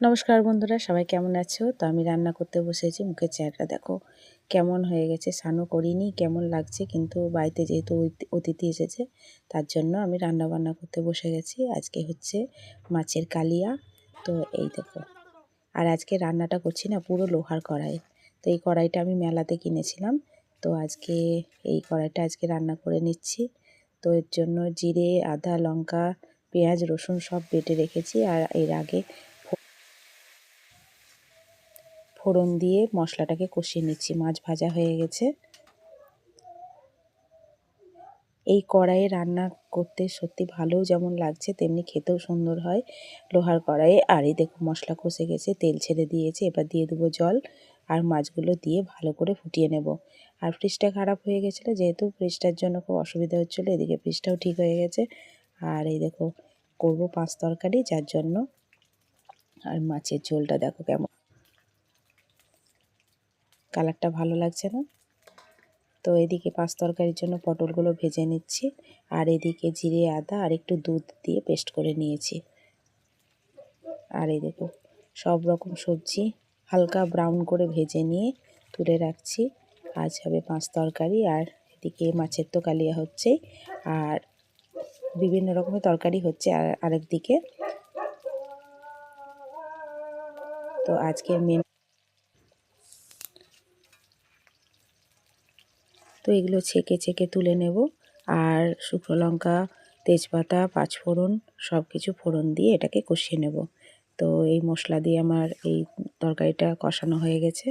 নমস্কার বন্ধুরা, সবাই কেমন আছো? তো আমি রান্না করতে বসেছি। মুখের চেহারাটা দেখো কেমন হয়ে গেছে। স্নানও করিনি, কেমন লাগছে, কিন্তু বাড়িতে যেহেতু অতিথি এসেছে তার জন্য আমি রান্না বান্না করতে বসে গেছি। আজকে হচ্ছে মাছের কালিয়া। তো এই দেখো, আর আজকে রান্নাটা করছি না পুরো লোহার কড়াই। তো এই কড়াইটা আমি মেলাতে কিনেছিলাম। তো আজকে এই কড়াইটা আজকে রান্না করে নিচ্ছি। তো এর জন্য জিরে, আদা, লঙ্কা, পেঁয়াজ, রসুন সব বেটে রেখেছি। আর এর আগে ফোড়ন দিয়ে মশলাটাকে কষিয়ে নিচ্ছি। মাছ ভাজা হয়ে গেছে। এই কড়াইয়ে রান্না করতে সত্যি ভালোও যেমন লাগছে, তেমনি খেতেও সুন্দর হয় লোহার কড়াইয়ে। আর এই দেখো মশলা কষে গেছে, তেল ছেড়ে দিয়েছে। এবার দিয়ে দেবো জল, আর মাছগুলো দিয়ে ভালো করে ফুটিয়ে নেব। আর ফ্রিজটা খারাপ হয়ে গেছিলো, যেহেতু ফ্রিজটার জন্য খুব অসুবিধা হচ্ছিলো। এদিকে ফ্রিজটাও ঠিক হয়ে গেছে। আর এই দেখো করবো পাঁচ তরকারি, যার জন্য। আর মাছের ঝোলটা দেখো কেমন, কালারটা ভালো লাগছে না? তো এদিকে পাঁচ তরকারির জন্য পটলগুলো ভেজে নিচ্ছি। আর এদিকে জিরে, আদা আর একটু দুধ দিয়ে পেস্ট করে নিয়েছি। আর এই দেখো সব রকম সবজি হালকা ব্রাউন করে ভেজে নিয়ে তুলে রাখছি। আজ হবে পাঁচ তরকারি। আর এদিকে মাছের তো কালিয়া হচ্ছেই, আর বিভিন্ন রকমের তরকারি হচ্ছে আরেক দিকে। তো আজকের মেনু, তো এগুলো ছেঁকে ছেঁকে তুলে নেব। আর শুকনো লঙ্কা, তেজপাতা, পাঁচফোড়ন সব কিছু ফোড়ন দিয়ে এটাকে কষিয়ে নেব। তো এই মশলা দিয়ে আমার এই তরকারিটা কষানো হয়ে গেছে।